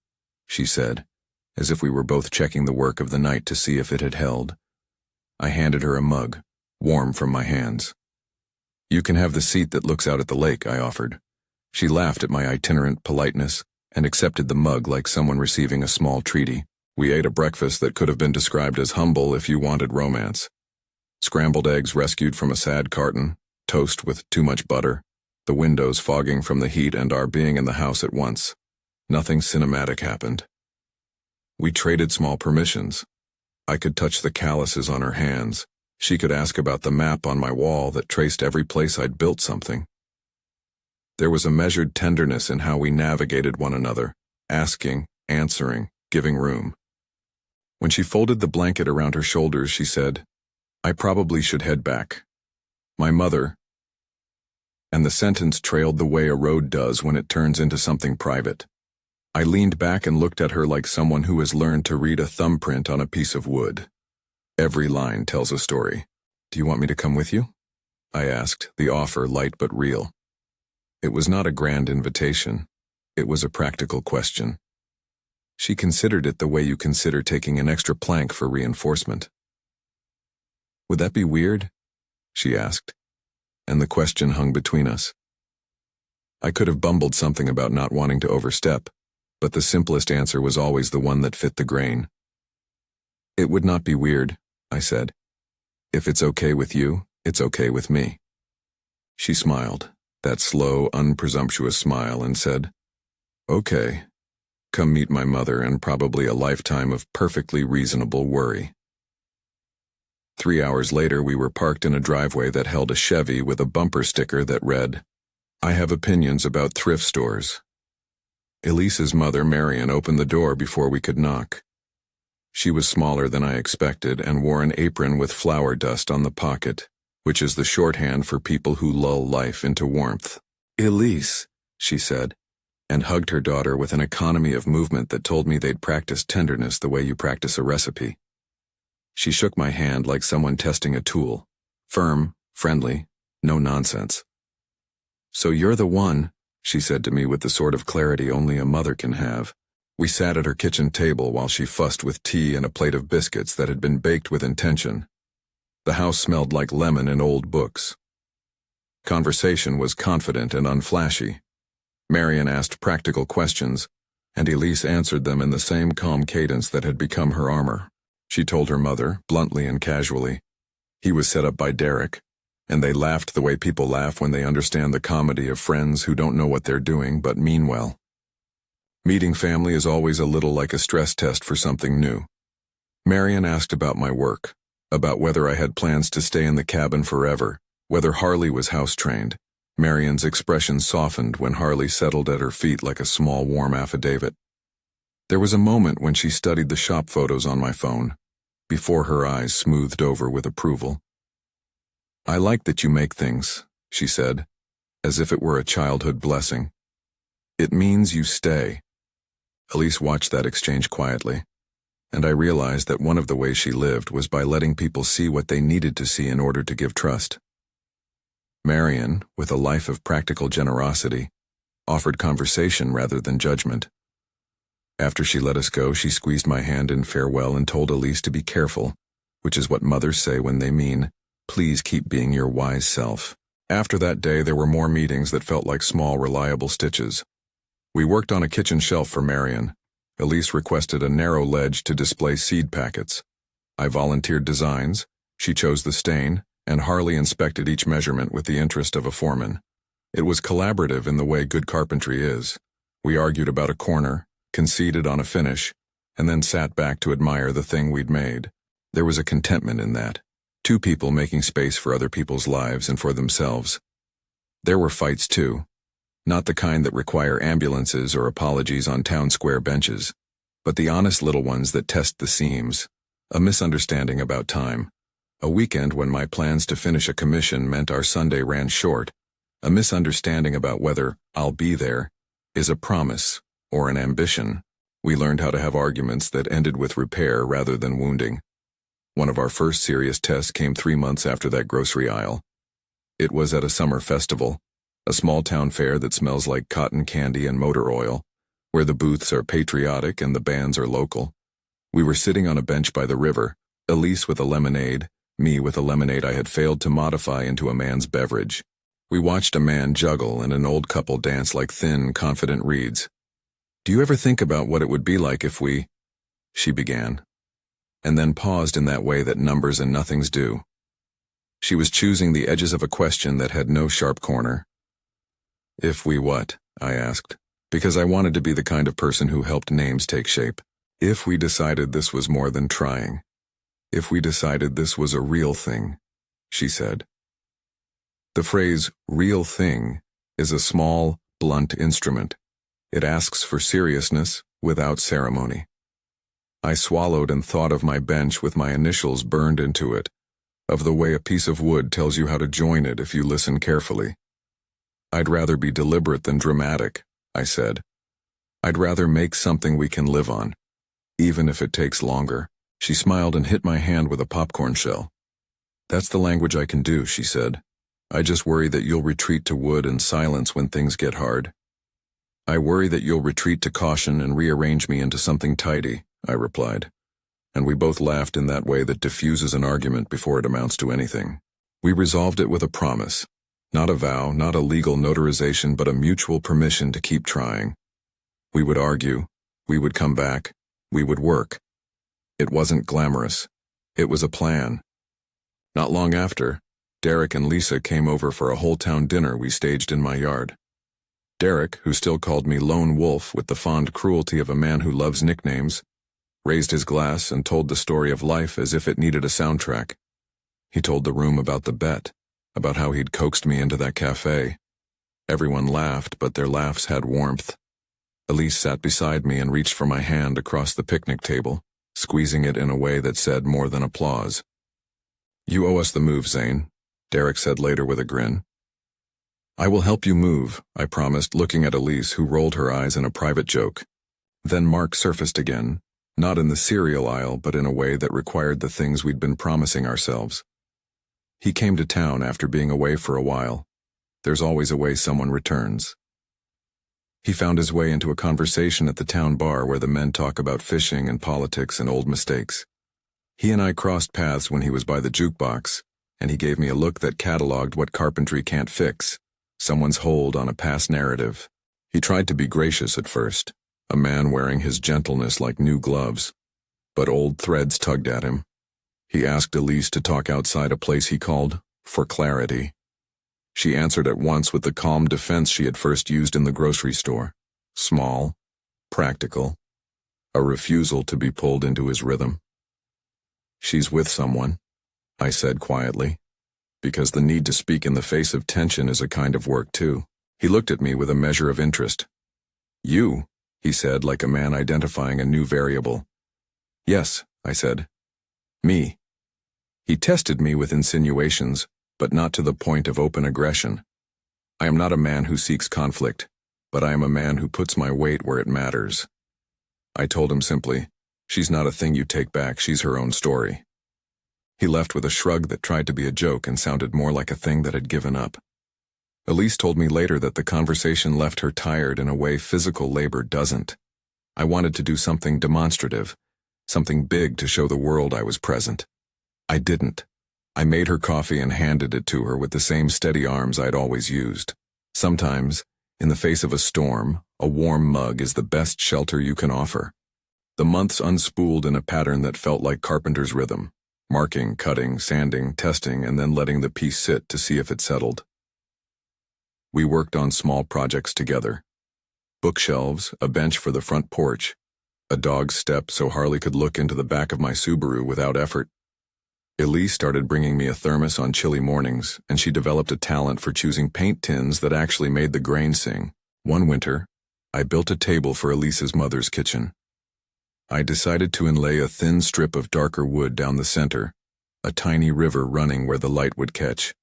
she said, as if we were both checking the work of the night to see if it had held. I handed her a mug, warm from my hands. "You can have the seat that looks out at the lake," I offered. She laughed at my itinerant politeness and accepted the mug like someone receiving a small treaty. We ate a breakfast that could have been described as humble if you wanted romance. Scrambled eggs rescued from a sad carton, toast with too much butter, the windows fogging from the heat and our being in the house at once. Nothing cinematic happened. We traded small permissions. I could touch the calluses on her hands. She could ask about the map on my wall that traced every place I'd built something. There was a measured tenderness in how we navigated one another, asking, answering, giving room. When she folded the blanket around her shoulders, she said, "I probably should head back. My mother—" and the sentence trailed the way a road does when it turns into something private. I leaned back and looked at her like someone who has learned to read a thumbprint on a piece of wood. Every line tells a story. "Do you want me to come with you?" I asked, the offer light but real. It was not a grand invitation. It was a practical question. She considered it the way you consider taking an extra plank for reinforcement. Would that be weird? She asked, and the question hung between us. I could have bumbled something about not wanting to overstep, but the simplest answer was always the one that fit the grain. It would not be weird, I said. If it's okay with you, it's okay with me. She smiled, that slow, unpresumptuous smile, and said, Okay, come meet my mother and probably a lifetime of perfectly reasonable worry. 3 hours later, we were parked in a driveway that held a Chevy with a bumper sticker that read, I have opinions about thrift stores. Elise's mother, Marion, opened the door before we could knock. She was smaller than I expected and wore an apron with flour dust on the pocket, which is the shorthand for people who lull life into warmth. Elise, she said, and hugged her daughter with an economy of movement that told me they'd practiced tenderness the way you practice a recipe. She shook my hand like someone testing a tool. Firm, friendly, no nonsense. So you're the one, she said to me with the sort of clarity only a mother can have. We sat at her kitchen table while she fussed with tea and a plate of biscuits that had been baked with intention. The house smelled like lemon and old books. Conversation was confident and unflashy. Marion asked practical questions, and Elise answered them in the same calm cadence that had become her armor. She told her mother, bluntly and casually. He was set up by Derek, and they laughed the way people laugh when they understand the comedy of friends who don't know what they're doing but mean well. Meeting family is always a little like a stress test for something new. Marion asked about my work, about whether I had plans to stay in the cabin forever, whether Harley was house-trained. Marion's expression softened when Harley settled at her feet like a small warm affidavit. There was a moment when she studied the shop photos on my phone, before her eyes smoothed over with approval. I like that you make things, she said, as if it were a childhood blessing. It means you stay. Elise watched that exchange quietly, and I realized that one of the ways she lived was by letting people see what they needed to see in order to give trust. Marion, with a life of practical generosity, offered conversation rather than judgment. After she let us go, she squeezed my hand in farewell and told Elise to be careful, which is what mothers say when they mean, please keep being your wise self. After that day, there were more meetings that felt like small, reliable stitches. We worked on a kitchen shelf for Marion. Elise requested a narrow ledge to display seed packets. I volunteered designs, she chose the stain, and Harley inspected each measurement with the interest of a foreman. It was collaborative in the way good carpentry is. We argued about a corner, conceded on a finish, and then sat back to admire the thing we'd made. There was a contentment in that. Two people making space for other people's lives and for themselves. There were fights too. Not the kind that require ambulances or apologies on town square benches, but the honest little ones that test the seams. A misunderstanding about time. A weekend when my plans to finish a commission meant our Sunday ran short. A misunderstanding about whether I'll be there is a promise or an ambition. We learned how to have arguments that ended with repair rather than wounding. One of our first serious tests came 3 months after that grocery aisle. It was at a summer festival, a small town fair that smells like cotton candy and motor oil, where the booths are patriotic and the bands are local. We were sitting on a bench by the river, Elise with a lemonade, me with a lemonade I had failed to modify into a man's beverage. We watched a man juggle and an old couple dance like thin, confident reeds. Do you ever think about what it would be like if we... She began, and then paused in that way that numbers and nothings do. She was choosing the edges of a question that had no sharp corner. If we what? I asked, because I wanted to be the kind of person who helped names take shape. If we decided this was more than trying. If we decided this was a real thing, she said. The phrase, real thing, is a small, blunt instrument. It asks for seriousness without ceremony. I swallowed and thought of my bench with my initials burned into it, of the way a piece of wood tells you how to join it if you listen carefully. I'd rather be deliberate than dramatic, I said. I'd rather make something we can live on, even if it takes longer. She smiled and hit my hand with a popcorn shell. That's the language I can do, she said. I just worry that you'll retreat to wood and silence when things get hard. I worry that you'll retreat to caution and rearrange me into something tidy, I replied. And we both laughed in that way that diffuses an argument before it amounts to anything. We resolved it with a promise. Not a vow, not a legal notarization, but a mutual permission to keep trying. We would argue. We would come back. We would work. It wasn't glamorous. It was a plan. Not long after, Derek and Lisa came over for a whole-town dinner we staged in my yard. Derek, who still called me Lone Wolf with the fond cruelty of a man who loves nicknames, raised his glass and told the story of life as if it needed a soundtrack. He told the room about the bet, about how he'd coaxed me into that café. Everyone laughed, but their laughs had warmth. Elise sat beside me and reached for my hand across the picnic table, squeezing it in a way that said more than applause. "You owe us the move, Zane," Derek said later with a grin. "I will help you move," I promised, looking at Elise, who rolled her eyes in a private joke. Then Mark surfaced again, not in the cereal aisle, but in a way that required the things we'd been promising ourselves. He came to town after being away for a while. There's always a way someone returns. He found his way into a conversation at the town bar where the men talk about fishing and politics and old mistakes. He and I crossed paths when he was by the jukebox, and he gave me a look that cataloged what carpentry can't fix, someone's hold on a past narrative. He tried to be gracious at first, a man wearing his gentleness like new gloves, but old threads tugged at him. He asked Elise to talk outside a place he called For Clarity. She answered at once with the calm defense she had first used in the grocery store. Small, practical, a refusal to be pulled into his rhythm. "She's with someone," I said quietly, because the need to speak in the face of tension is a kind of work too. He looked at me with a measure of interest. "You?" he said, like a man identifying a new variable. "Yes," I said. "Me." He tested me with insinuations, but not to the point of open aggression. I am not a man who seeks conflict, but I am a man who puts my weight where it matters. I told him simply, "She's not a thing you take back, she's her own story." He left with a shrug that tried to be a joke and sounded more like a thing that had given up. Elise told me later that the conversation left her tired in a way physical labor doesn't. I wanted to do something demonstrative, something big to show the world I was present. I didn't. I made her coffee and handed it to her with the same steady arms I'd always used. Sometimes, in the face of a storm, a warm mug is the best shelter you can offer. The months unspooled in a pattern that felt like carpenter's rhythm, marking, cutting, sanding, testing, and then letting the piece sit to see if it settled. We worked on small projects together. Bookshelves, a bench for the front porch, a dog's step so Harley could look into the back of my Subaru without effort. Elise started bringing me a thermos on chilly mornings, and she developed a talent for choosing paint tins that actually made the grain sing. One winter, I built a table for Elise's mother's kitchen. I decided to inlay a thin strip of darker wood down the center, a tiny river running where the light would catch.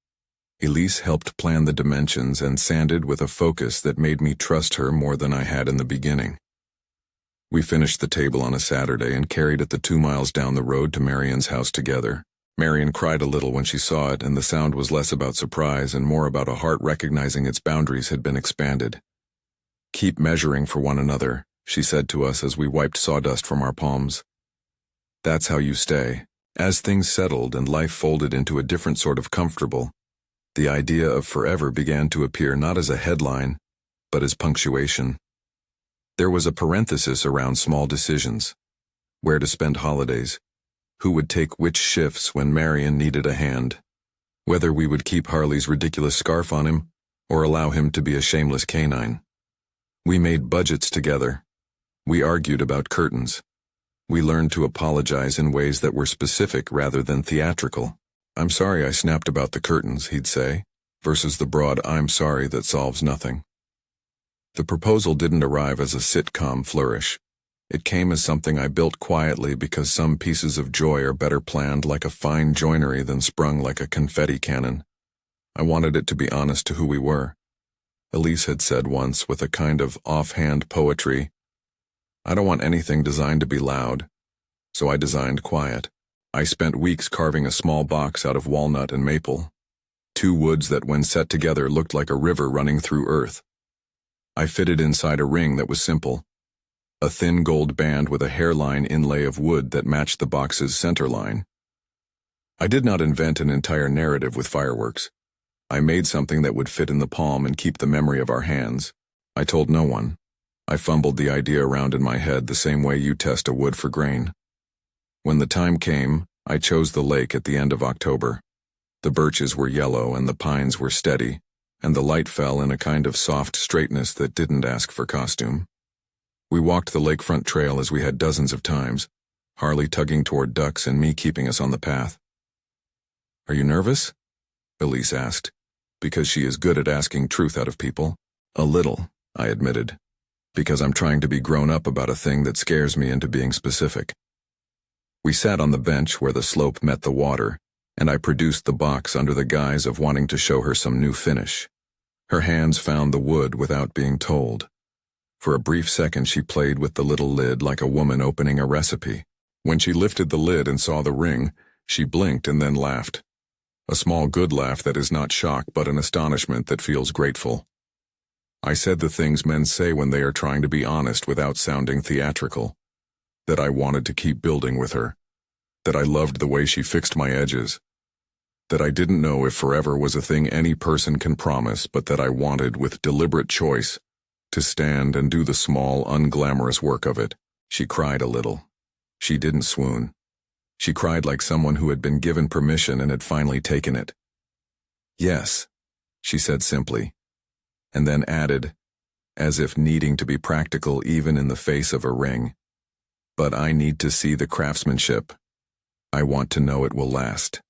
Elise helped plan the dimensions and sanded with a focus that made me trust her more than I had in the beginning. We finished the table on a Saturday and carried it the 2 miles down the road to Marion's house together. Marion cried a little when she saw it, and the sound was less about surprise and more about a heart recognizing its boundaries had been expanded. "Keep measuring for one another," she said to us as we wiped sawdust from our palms. "That's how you stay." As things settled and life folded into a different sort of comfortable, the idea of forever began to appear not as a headline, but as punctuation. There was a parenthesis around small decisions. Where to spend holidays, who would take which shifts when Marion needed a hand, whether we would keep Harley's ridiculous scarf on him or allow him to be a shameless canine. We made budgets together. We argued about curtains. We learned to apologize in ways that were specific rather than theatrical. "I'm sorry I snapped about the curtains," he'd say, versus the broad "I'm sorry" that solves nothing. The proposal didn't arrive as a sitcom flourish. It came as something I built quietly because some pieces of joy are better planned like a fine joinery than sprung like a confetti cannon. I wanted it to be honest to who we were. Elise had said once with a kind of offhand poetry, "I don't want anything designed to be loud," so I designed quiet. I spent weeks carving a small box out of walnut and maple. two woods that when set together looked like a river running through earth. I fitted inside a ring that was simple. A thin gold band with a hairline inlay of wood that matched the box's center line. I did not invent an entire narrative with fireworks. I made something that would fit in the palm and keep the memory of our hands. I told no one. I fumbled the idea around in my head the same way you test a wood for grain. When the time came, I chose the lake at the end of October. The birches were yellow and the pines were steady, and the light fell in a kind of soft straightness that didn't ask for costume. We walked the lakefront trail as we had dozens of times, Harley tugging toward ducks and me keeping us on the path. "Are you nervous?" Elise asked, because she is good at asking truth out of people. "A little," I admitted, because I'm trying to be grown up about a thing that scares me into being specific. We sat on the bench where the slope met the water, and I produced the box under the guise of wanting to show her some new finish. Her hands found the wood without being told. For a brief second she played with the little lid like a woman opening a recipe. When she lifted the lid and saw the ring, she blinked and then laughed. A small good laugh that is not shock but an astonishment that feels grateful. I said the things men say when they are trying to be honest without sounding theatrical. That I wanted to keep building with her. That I loved the way she fixed my edges. That I didn't know if forever was a thing any person can promise, but that I wanted, with deliberate choice, to stand and do the small, unglamorous work of it. She cried a little. She didn't swoon. She cried like someone who had been given permission and had finally taken it. "Yes," she said simply, and then added, as if needing to be practical even in the face of a ring, "But I need to see the craftsmanship. I want to know it will last."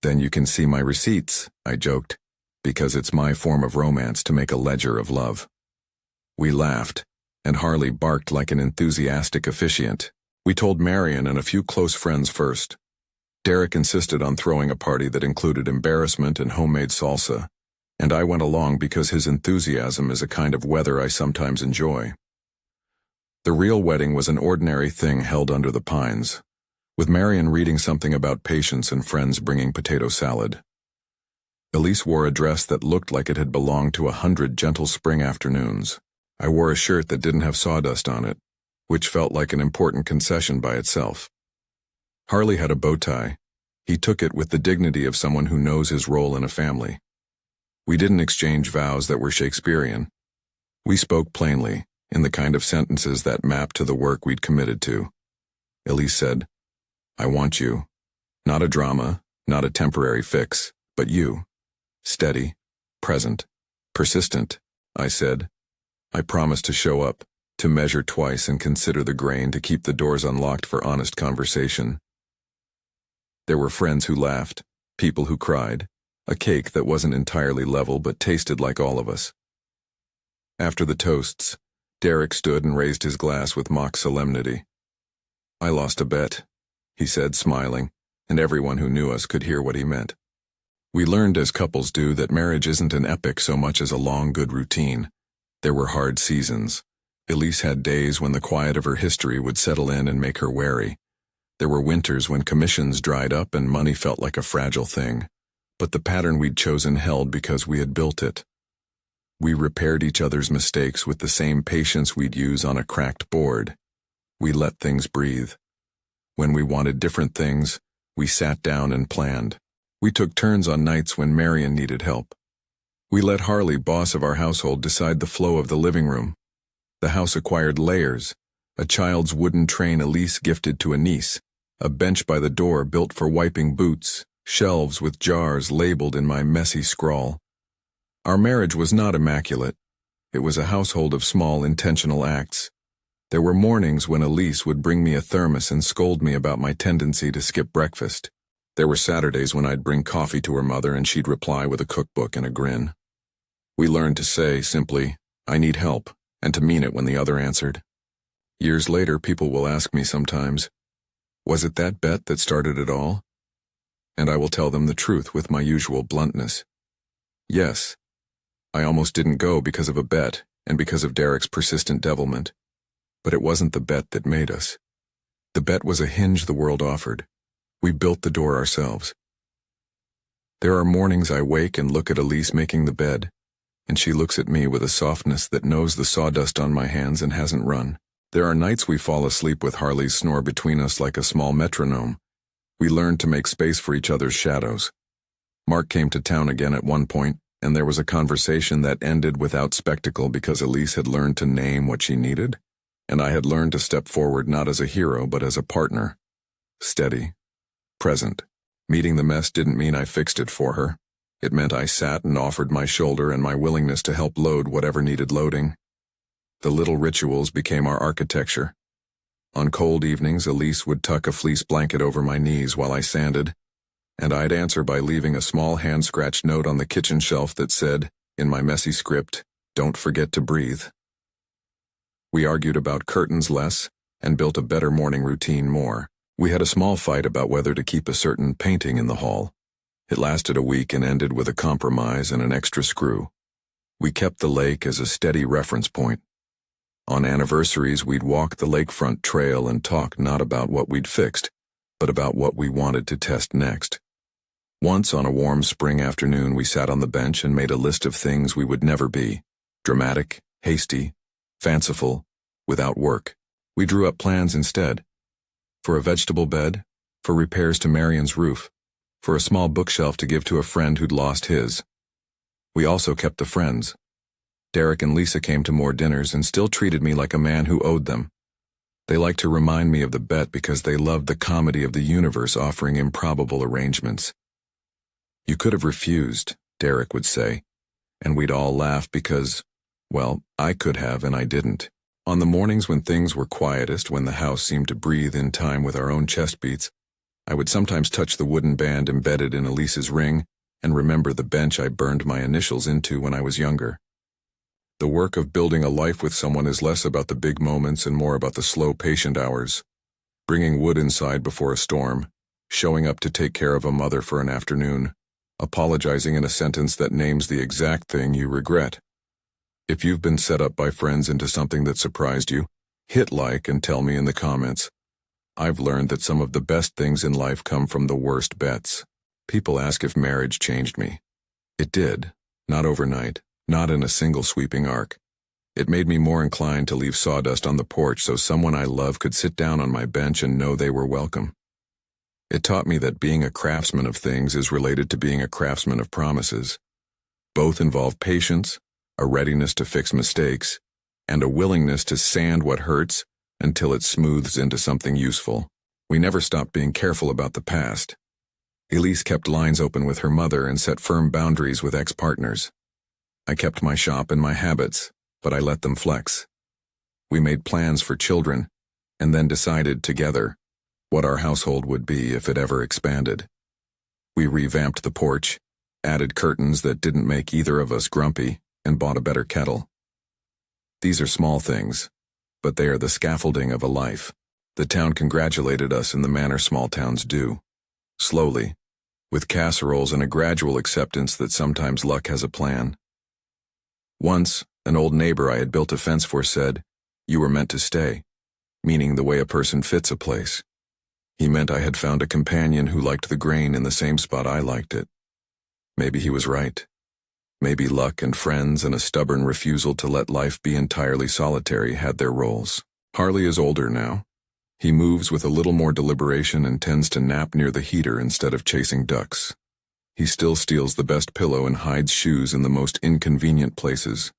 "Then you can see my receipts," I joked, because it's my form of romance to make a ledger of love. We laughed, and Harley barked like an enthusiastic officiant. We told Marion and a few close friends first. Derek insisted on throwing a party that included embarrassment and homemade salsa, and I went along because his enthusiasm is a kind of weather I sometimes enjoy. The real wedding was an ordinary thing held under the pines, with Marion reading something about patience and friends bringing potato salad. Elise wore a dress that looked like it had belonged to 100 gentle spring afternoons. I wore a shirt that didn't have sawdust on it, which felt like an important concession by itself. Harley had a bow tie. He took it with the dignity of someone who knows his role in a family. We didn't exchange vows that were Shakespearean. We spoke plainly, in the kind of sentences that mapped to the work we'd committed to. Elise said, "I want you. Not a drama, not a temporary fix, but you. Steady, present, persistent," I said. I promised to show up, to measure twice and consider the grain, to keep the doors unlocked for honest conversation. There were friends who laughed, people who cried, a cake that wasn't entirely level but tasted like all of us. After the toasts, Derek stood and raised his glass with mock solemnity. "I lost a bet," he said, smiling, and everyone who knew us could hear what he meant. We learned, as couples do, that marriage isn't an epic so much as a long, good routine. There were hard seasons. Elise had days when the quiet of her history would settle in and make her wary. There were winters when commissions dried up and money felt like a fragile thing. But the pattern we'd chosen held because we had built it. We repaired each other's mistakes with the same patience we'd use on a cracked board. We let things breathe. When we wanted different things, we sat down and planned. We took turns on nights when Marion needed help. We let Harley, boss of our household, decide the flow of the living room. The house acquired layers: a child's wooden train Elise gifted to a niece, a bench by the door built for wiping boots, shelves with jars labeled in my messy scrawl. Our marriage was not immaculate. It was a household of small, intentional acts. There were mornings when Elise would bring me a thermos and scold me about my tendency to skip breakfast. There were Saturdays when I'd bring coffee to her mother and she'd reply with a cookbook and a grin. We learned to say, simply, "I need help," and to mean it when the other answered. Years later, people will ask me sometimes, "Was it that bet that started it all?" And I will tell them the truth with my usual bluntness. Yes, I almost didn't go because of a bet and because of Derek's persistent devilment. But it wasn't the bet that made us. The bet was a hinge the world offered. We built the door ourselves. There are mornings I wake and look at Elise making the bed, and she looks at me with a softness that knows the sawdust on my hands and hasn't run. There are nights we fall asleep with Harley's snore between us like a small metronome. We learn to make space for each other's shadows. Mark came to town again at one point, and there was a conversation that ended without spectacle because Elise had learned to name what she needed, and I had learned to step forward not as a hero but as a partner. Steady. Present. Meeting the mess didn't mean I fixed it for her. It meant I sat and offered my shoulder and my willingness to help load whatever needed loading. The little rituals became our architecture. On cold evenings, Elise would tuck a fleece blanket over my knees while I sanded, and I'd answer by leaving a small hand-scratched note on the kitchen shelf that said, in my messy script, "Don't forget to breathe." We argued about curtains less and built a better morning routine more. We had a small fight about whether to keep a certain painting in the hall. It lasted a week and ended with a compromise and an extra screw. We kept the lake as a steady reference point. On anniversaries, we'd walk the lakefront trail and talk not about what we'd fixed, but about what we wanted to test next. Once on a warm spring afternoon, we sat on the bench and made a list of things we would never be: dramatic, hasty, fanciful, without work. We drew up plans instead. For a vegetable bed, for repairs to Marion's roof, for a small bookshelf to give to a friend who'd lost his. We also kept the friends. Derek and Lisa came to more dinners and still treated me like a man who owed them. They liked to remind me of the bet because they loved the comedy of the universe offering improbable arrangements. "You could have refused," Derek would say, and we'd all laugh because, well, I could have and I didn't. On the mornings when things were quietest, when the house seemed to breathe in time with our own chest beats, I would sometimes touch the wooden band embedded in Elise's ring and remember the bench I burned my initials into when I was younger. The work of building a life with someone is less about the big moments and more about the slow, patient hours. Bringing wood inside before a storm, showing up to take care of a mother for an afternoon, apologizing in a sentence that names the exact thing you regret. If you've been set up by friends into something that surprised you, hit like and tell me in the comments. I've learned that some of the best things in life come from the worst bets. People ask if marriage changed me. It did, not overnight, not in a single sweeping arc. It made me more inclined to leave sawdust on the porch so someone I love could sit down on my bench and know they were welcome. It taught me that being a craftsman of things is related to being a craftsman of promises. Both involve patience, a readiness to fix mistakes, and a willingness to sand what hurts until it smooths into something useful. We never stopped being careful about the past. Elise kept lines open with her mother and set firm boundaries with ex-partners. I kept my shop and my habits, but I let them flex. We made plans for children, and then decided together what our household would be if it ever expanded. We revamped the porch, added curtains that didn't make either of us grumpy, and bought a better kettle. These are small things, but they are the scaffolding of a life. The town congratulated us in the manner small towns do. Slowly, with casseroles and a gradual acceptance that sometimes luck has a plan. Once, an old neighbor I had built a fence for said, "You were meant to stay," meaning the way a person fits a place. He meant I had found a companion who liked the grain in the same spot I liked it. Maybe he was right. Maybe luck and friends and a stubborn refusal to let life be entirely solitary had their roles. Harley is older now. He moves with a little more deliberation and tends to nap near the heater instead of chasing ducks. He still steals the best pillow and hides shoes in the most inconvenient places.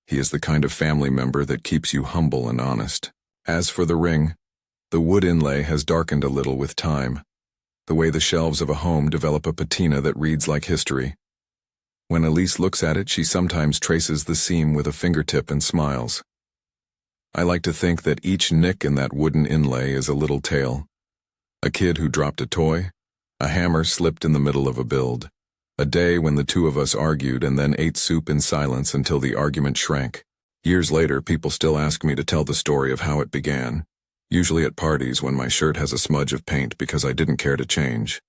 He is the kind of family member that keeps you humble and honest. As for the ring, the wood inlay has darkened a little with time, the way the shelves of a home develop a patina that reads like history. When Elise looks at it, she sometimes traces the seam with a fingertip and smiles. I like to think that each nick in that wooden inlay is a little tale. A kid who dropped a toy, a hammer slipped in the middle of a build, a day when the two of us argued and then ate soup in silence until the argument shrank. Years later, people still ask me to tell the story of how it began, usually at parties when my shirt has a smudge of paint because I didn't care to change.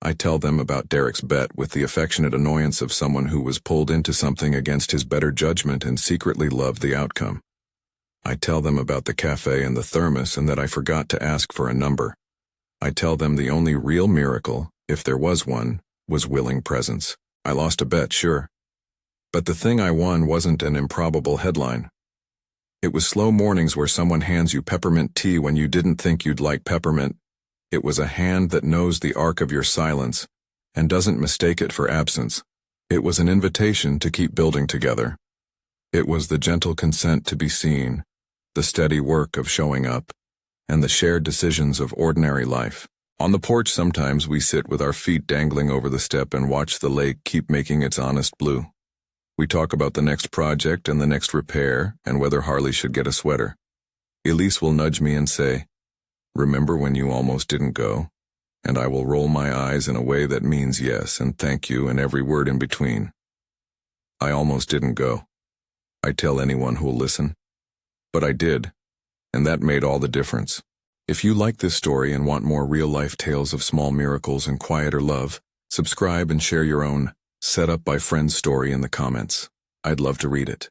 I tell them about Derek's bet with the affectionate annoyance of someone who was pulled into something against his better judgment and secretly loved the outcome. I tell them about the café and the thermos and that I forgot to ask for a number. I tell them the only real miracle, if there was one, was willing presence. I lost a bet, sure. But the thing I won wasn't an improbable headline. It was slow mornings where someone hands you peppermint tea when you didn't think you'd like peppermint. It was a hand that knows the arc of your silence and doesn't mistake it for absence. It was an invitation to keep building together. It was the gentle consent to be seen, the steady work of showing up, and the shared decisions of ordinary life. On the porch sometimes we sit with our feet dangling over the step and watch the lake keep making its honest blue. We talk about the next project and the next repair and whether Harley should get a sweater. Elise will nudge me and say, "Remember when you almost didn't go?" And I will roll my eyes in a way that means yes and thank you and every word in between. I almost didn't go. I tell anyone who'll listen. But I did, and that made all the difference. If you like this story and want more real-life tales of small miracles and quieter love, subscribe and share your own set up by friends story in the comments. I'd love to read it.